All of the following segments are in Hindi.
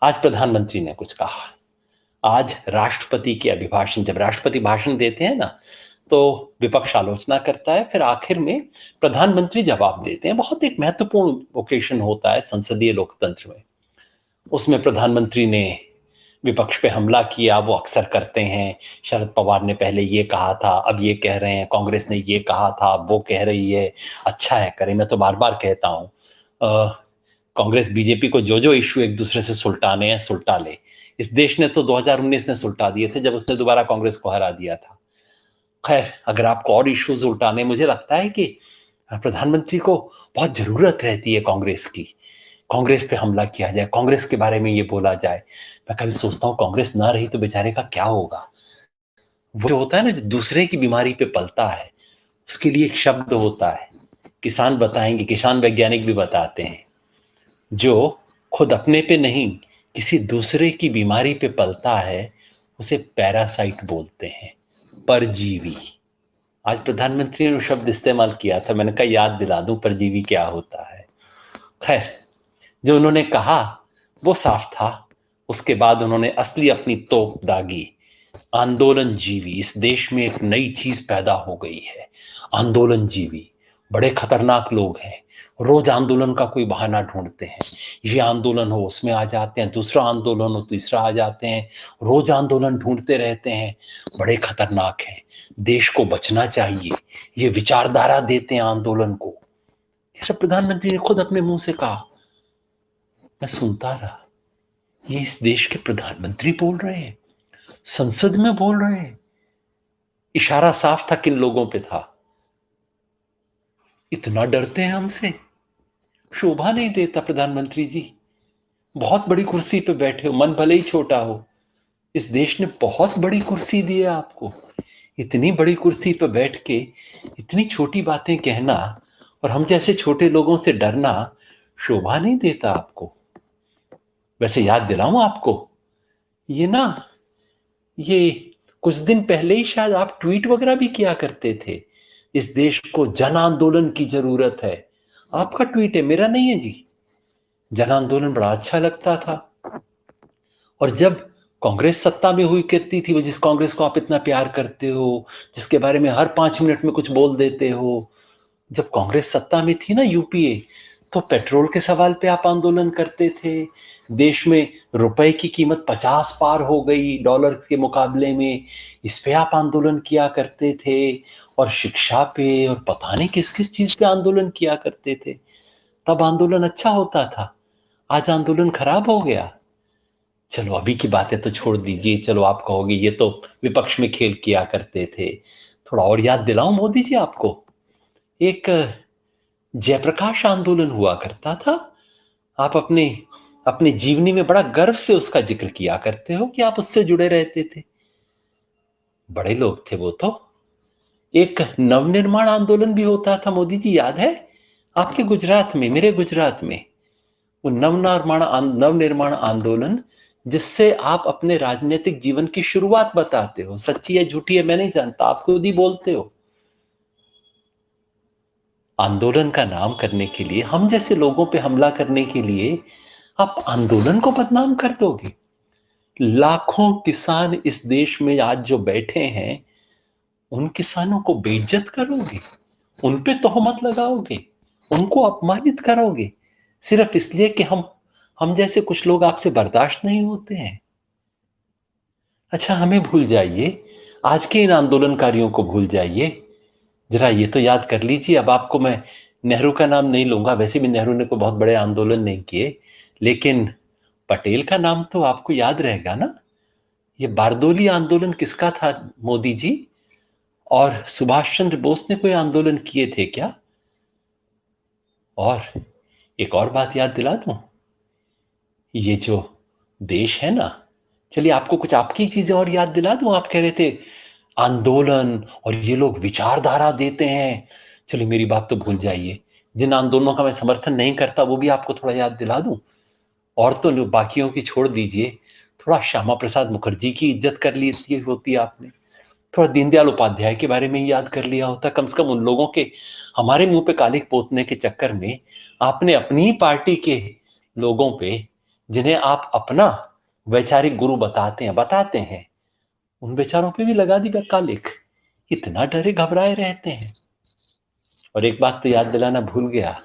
आज प्रधानमंत्री ने कुछ कहा, आज राष्ट्रपति के अभिभाषण, जब राष्ट्रपति भाषण देते हैं ना, तो विपक्ष आलोचना करता है, फिर आखिर में प्रधानमंत्री जवाब देते हैं। बहुत एक महत्वपूर्ण ओकेशन होता है संसदीय लोकतंत्र में। उसमें प्रधानमंत्री ने विपक्ष पे हमला किया, वो अक्सर करते हैं। शरद पवार ने पहले ये कहा था, अब ये कह रहे हैं, कांग्रेस ने ये कहा था, अब वो कह रही है। अच्छा है, करें। मैं तो बार बार कहता हूँ, कांग्रेस बीजेपी को जो जो इश्यू एक दूसरे से सुलटाने हैं सुलटा ले। इस देश ने तो 2019 में सुलटा दिए थे, जब उसने दोबारा कांग्रेस को हरा दिया था। खैर, अगर आपको और इश्यूज उल्टाने, मुझे लगता है कि प्रधानमंत्री को बहुत जरूरत रहती है कांग्रेस की। कांग्रेस पे हमला किया जाए, कांग्रेस के बारे में ये बोला जाए। मैं कभी सोचता हूँ, कांग्रेस ना रही तो बेचारे का क्या होगा। वो जो होता है ना, जो दूसरे की बीमारी पे पलता है, उसके लिए एक शब्द होता है, किसान बताएंगे, किसान वैज्ञानिक भी बताते हैं, जो खुद अपने पे नहीं किसी दूसरे की बीमारी पे पलता है, उसे पैरासाइट बोलते हैं, परजीवी। आज प्रधानमंत्री ने शब्द इस्तेमाल किया था, मैंने कहा याद दिला दूं परजीवी क्या होता है। खैर, जो उन्होंने कहा वो साफ था। उसके बाद उन्होंने असली अपनी तोप दागी। आंदोलन जीवी, इस देश में एक नई चीज पैदा हो गई है, आंदोलन जीवी। बड़े खतरनाक लोग हैं, रोज आंदोलन का कोई बहाना ढूंढते हैं। ये आंदोलन हो उसमें आ जाते हैं, दूसरा आंदोलन हो तीसरा आ जाते हैं, रोज आंदोलन ढूंढते रहते हैं। बड़े खतरनाक हैं, देश को बचना चाहिए। ये विचारधारा देते हैं आंदोलन को। ये सब प्रधानमंत्री ने खुद अपने मुंह से कहा। मैं सुनता रहा, ये इस देश के प्रधानमंत्री बोल रहे हैं, संसद में बोल रहे हैं। इशारा साफ था किन लोगों पे था। इतना डरते हैं हमसे, शोभा नहीं देता प्रधानमंत्री जी। बहुत बड़ी कुर्सी पे बैठे हो, मन भले ही छोटा हो, इस देश ने बहुत बड़ी कुर्सी दी है आपको। इतनी बड़ी कुर्सी पे बैठ के इतनी छोटी बातें कहना और हम जैसे छोटे लोगों से डरना शोभा नहीं देता आपको। वैसे याद दिलाऊं आपको, ये ना, ये कुछ दिन पहले ही शायद आप ट्वीट वगैरह भी किया करते थे, इस देश को जन आंदोलन की जरूरत है। आपका ट्वीट है, मेरा नहीं है जी। जन आंदोलन बड़ा अच्छा लगता था। और जब कांग्रेस सत्ता में हुई करती थी, वो जिस कांग्रेस को आप इतना प्यार करते हो, जिसके बारे में हर 5 मिनट में कुछ बोल देते हो, जब कांग्रेस सत्ता में थी ना, यूपीए, तो पेट्रोल के सवाल पे आप आंदोलन करते थे। देश में रुपए की कीमत 50 पार हो गई डॉलर के मुकाबले में, इस पे आप आंदोलन किया करते थे। और शिक्षा पे और पता नहीं किस किस चीज पे आंदोलन किया करते थे। तब आंदोलन अच्छा होता था, आज आंदोलन खराब हो गया। चलो अभी की बातें तो छोड़ दीजिए, चलो आप कहोगे ये तो विपक्ष में खेल किया करते थे। थोड़ा और याद दिलाऊं मोदी जी आपको, एक जयप्रकाश आंदोलन हुआ करता था। आप अपने अपने जीवनी में बड़ा गर्व से उसका जिक्र किया करते हो कि आप उससे जुड़े रहते थे। बड़े लोग थे वो तो। एक नवनिर्माण आंदोलन भी होता था मोदी जी, याद है आपके गुजरात में, मेरे गुजरात में। वो नवनिर्माण आंदोलन, जिससे आप अपने राजनीतिक जीवन की शुरुआत बताते हो। सच्ची है झूठी है मैं नहीं जानता, आप खुद ही बोलते हो। आंदोलन का नाम करने के लिए, हम जैसे लोगों पे हमला करने के लिए आप आंदोलन को बदनाम कर दोगे। लाखों किसान इस देश में आज जो बैठे हैं, उन किसानों को बेइज्जत करोगे, उन पे तोहमत लगाओगे, उनको अपमानित करोगे, सिर्फ इसलिए कि हम जैसे कुछ लोग आपसे बर्दाश्त नहीं होते हैं। अच्छा, हमें भूल जाइए, आज के इन आंदोलनकारियों को भूल जाइए। जरा ये तो याद कर लीजिए, अब आपको मैं नेहरू का नाम नहीं लूंगा, वैसे भी नेहरू ने कोई बहुत बड़े आंदोलन नहीं किए, लेकिन पटेल का नाम तो आपको याद रहेगा ना। ये बारदोली आंदोलन किसका था मोदी जी? और सुभाष चंद्र बोस ने कोई आंदोलन किए थे क्या? और एक और बात याद दिला दूं, ये जो देश है ना, चलिए आपको कुछ आपकी चीजें और याद दिला दूं। आप कह रहे थे आंदोलन और ये लोग विचारधारा देते हैं, चलिए मेरी बात तो भूल जाइए। जिन आंदोलनों का मैं समर्थन नहीं करता वो भी आपको थोड़ा याद दिला दूं। और तो बाकियों की छोड़ दीजिए, थोड़ा श्यामा प्रसाद मुखर्जी की इज्जत कर ली होती आपने, थोड़ा दीनदयाल उपाध्याय के बारे में याद कर लिया होता। कम से कम उन लोगों के, हमारे मुंह पे कालिख पोतने के चक्कर में आपने अपनी ही पार्टी के लोगों पे जिन्हें आप अपना वैचारिक गुरु बताते हैं, उन बेचारों पे भी लगा दी वकालिक। इतना डरे घबराए रहते हैं। और एक बात तो याद दिलाना भूल गया,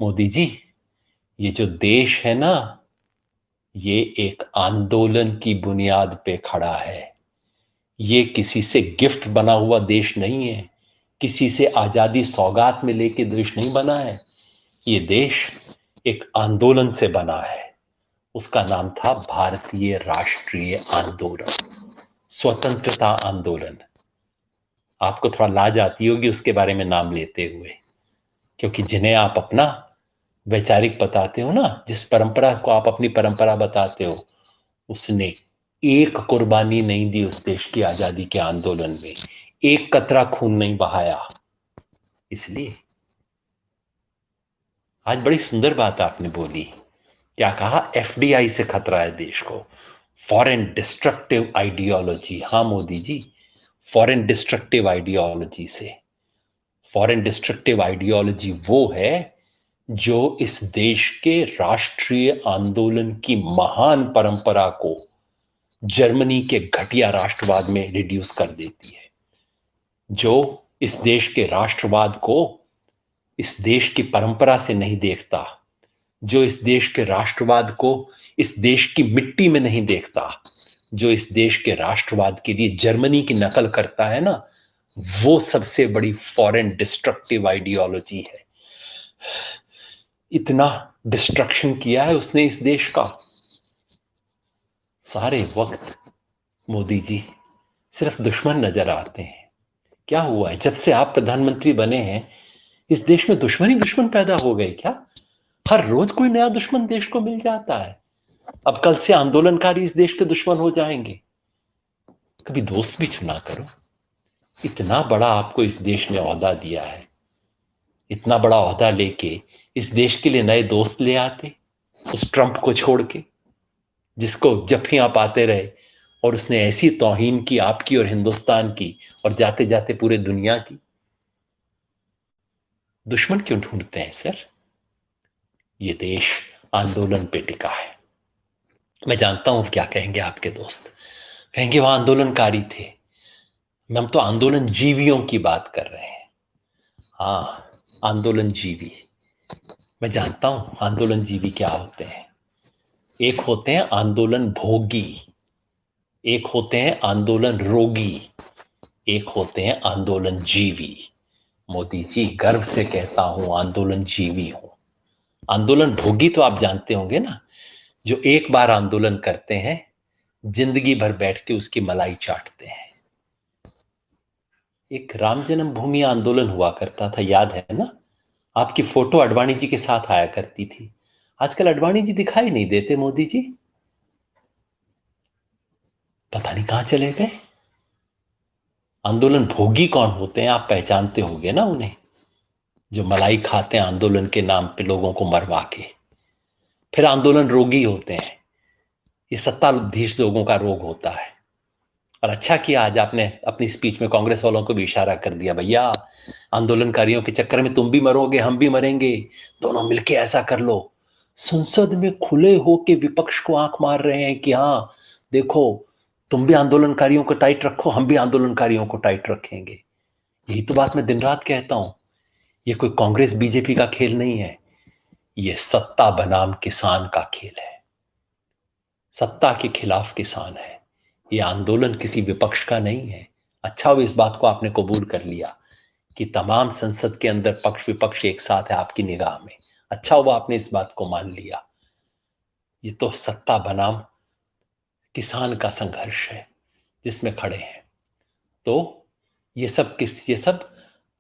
मोदी जी, ये जो देश है ना, ये एक आंदोलन की बुनियाद पे खड़ा है। ये किसी से गिफ्ट बना हुआ देश नहीं है, किसी से आजादी सौगात में लेके देश नहीं बना है। ये देश एक आंदोलन से बना है। उसका नाम था भारतीय राष्ट्रीय आंदोलन, स्वतंत्रता आंदोलन। आपको थोड़ा लाज आती होगी उसके बारे में नाम लेते हुए, क्योंकि जिन्हें आप अपना वैचारिक बताते हो ना, जिस परंपरा को आप अपनी परंपरा बताते हो, उसने एक कुर्बानी नहीं दी उस देश की आजादी के आंदोलन में, एक कतरा खून नहीं बहाया। इसलिए आज बड़ी सुंदर बात आपने बोली। क्या कहा? एफडीआई से खतरा है देश को, फॉरेन डिस्ट्रक्टिव आइडियोलॉजी। हाँ Modi ji, foreign destructive ideology से। फॉरेन डिस्ट्रक्टिव आइडियोलॉजी वो है जो इस देश के राष्ट्रीय आंदोलन की महान परंपरा को जर्मनी के घटिया राष्ट्रवाद में रिड्यूस कर देती है, जो इस देश के राष्ट्रवाद को इस देश की परंपरा से नहीं देखता, जो इस देश के राष्ट्रवाद को इस देश की मिट्टी में नहीं देखता, जो इस देश के राष्ट्रवाद के लिए जर्मनी की नकल करता है ना, वो सबसे बड़ी फॉरेन डिस्ट्रक्टिव आइडियोलॉजी है। इतना डिस्ट्रक्शन किया है उसने इस देश का। सारे वक्त मोदी जी सिर्फ दुश्मन नजर आते हैं। क्या हुआ है जब से आप प्रधानमंत्री बने हैं? इस देश में दुश्मन ही दुश्मन पैदा हो गए क्या? हर रोज कोई नया दुश्मन देश को मिल जाता है। अब कल से आंदोलनकारी इस देश के दुश्मन हो जाएंगे। कभी दोस्त भी चुना करो। इतना बड़ा आपको इस देश में ओहदा दिया है, इतना बड़ा ओहदा लेके इस देश के लिए नए दोस्त ले आते, उस ट्रंप को छोड़ के, जिसको जब भी आप आते रहे और उसने ऐसी तौहीन की आपकी और हिंदुस्तान की और जाते जाते पूरे दुनिया की। दुश्मन क्यों ढूंढते हैं सर? ये देश आंदोलन पे टिका है। मैं जानता हूं क्या कहेंगे आपके दोस्त, कहेंगे वहां आंदोलनकारी थे। हम तो आंदोलन जीवियों की बात कर रहे हैं। हाँ, आंदोलन जीवी। मैं जानता हूं आंदोलन जीवी क्या होते हैं। एक होते हैं आंदोलन भोगी, एक होते हैं आंदोलन रोगी, एक होते हैं आंदोलन जीवी। मोदी जी, गर्व से कहता हूं आंदोलन जीवी हूं। आंदोलन भोगी तो आप जानते होंगे ना, जो एक बार आंदोलन करते हैं, जिंदगी भर बैठ के उसकी मलाई चाटते हैं। एक राम जन्मभूमि आंदोलन हुआ करता था, याद है ना? आपकी फोटो अडवाणी जी के साथ आया करती थी। आजकल अडवाणी जी दिखाई नहीं देते मोदी जी, पता नहीं कहां चले गए। आंदोलन भोगी कौन होते हैं? आप पहचानते होंगे ना उन्हें, जो मलाई खाते हैं आंदोलन के नाम पे लोगों को मरवा के। फिर आंदोलन रोगी होते हैं, ये सत्ताधीश लोगों का रोग होता है। और अच्छा किया आज आपने अपनी स्पीच में कांग्रेस वालों को भी इशारा कर दिया, भैया आंदोलनकारियों के चक्कर में तुम भी मरोगे, हम भी मरेंगे, दोनों मिलके ऐसा कर लो। संसद में खुले होके विपक्ष को आंख मार रहे हैं कि हाँ देखो, तुम भी आंदोलनकारियों को टाइट रखो, हम भी आंदोलनकारियों को टाइट रखेंगे। यही तो बात मैं दिन रात कहता हूं। ये कोई कांग्रेस बीजेपी का खेल नहीं है, ये सत्ता बनाम किसान का खेल है। सत्ता के खिलाफ किसान है। ये आंदोलन किसी विपक्ष का नहीं है। अच्छा हुआ इस बात को आपने कबूल कर लिया कि तमाम संसद के अंदर पक्ष विपक्ष एक साथ है आपकी निगाह में। अच्छा हुआ आपने इस बात को मान लिया। ये तो सत्ता बनाम किसान का संघर्ष है जिसमें खड़े हैं। तो ये सब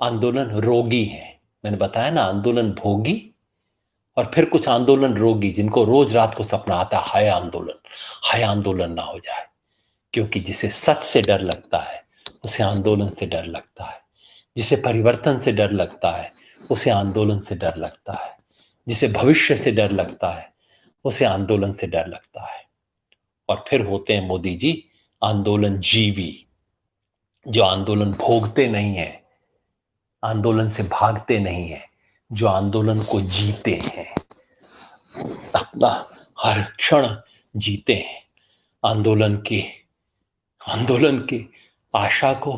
आंदोलन रोगी हैं। मैंने बताया ना, आंदोलन भोगी और फिर कुछ आंदोलन रोगी, जिनको रोज रात को सपना आता है हाय आंदोलन ना हो जाए। क्योंकि जिसे सच से डर लगता है उसे आंदोलन से डर लगता है, जिसे परिवर्तन से डर लगता है उसे आंदोलन से डर लगता है, जिसे भविष्य से डर लगता है उसे आंदोलन से डर लगता है। और फिर होते हैं मोदी जी आंदोलन जीवी, जो आंदोलन भोगते नहीं है, आंदोलन से भागते नहीं है, जो आंदोलन को जीते हैं, अपना हर क्षण जीते हैं आंदोलन के आंदोलन के आशा को,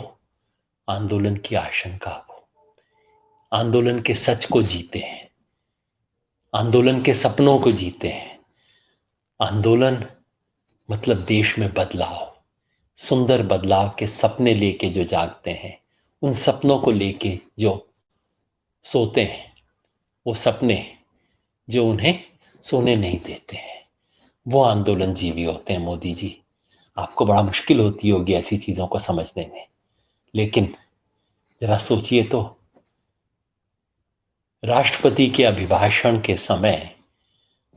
आंदोलन की आशंका को, आंदोलन के सच को जीते हैं, आंदोलन के सपनों को जीते हैं। आंदोलन मतलब देश में बदलाव, सुंदर बदलाव के सपने लेके जो जागते हैं, उन सपनों को लेके जो सोते हैं, वो सपने जो उन्हें सोने नहीं देते हैं, वो आंदोलन जीवी होते हैं। मोदी जी, आपको बड़ा मुश्किल होती होगी ऐसी चीजों को समझने में, लेकिन जरा सोचिए तो, राष्ट्रपति के अभिभाषण के समय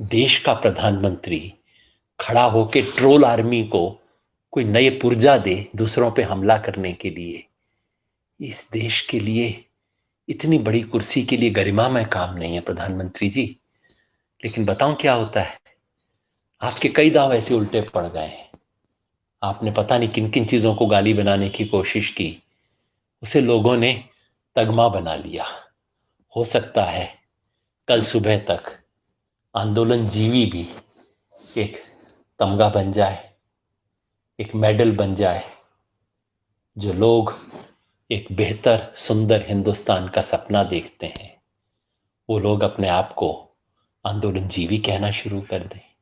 देश का प्रधानमंत्री खड़ा होकर ट्रोल आर्मी को कोई नए पुर्जा दे दूसरों पे हमला करने के लिए। इस देश के लिए इतनी बड़ी कुर्सी के लिए गरिमामय काम नहीं है प्रधानमंत्री जी। लेकिन बताऊं क्या होता है, आपके कई दांव ऐसे उल्टे पड़ गए हैं। आपने पता नहीं किन किन चीजों को गाली बनाने की कोशिश की, उसे लोगों ने तगमा बना लिया। हो सकता है कल सुबह तक आंदोलन जीवी भी एक तमगा बन जाए, एक मेडल बन जाए, जो लोग एक बेहतर सुंदर हिंदुस्तान का सपना देखते हैं, वो लोग अपने आप को आंदोलन जीवी कहना शुरू कर दें।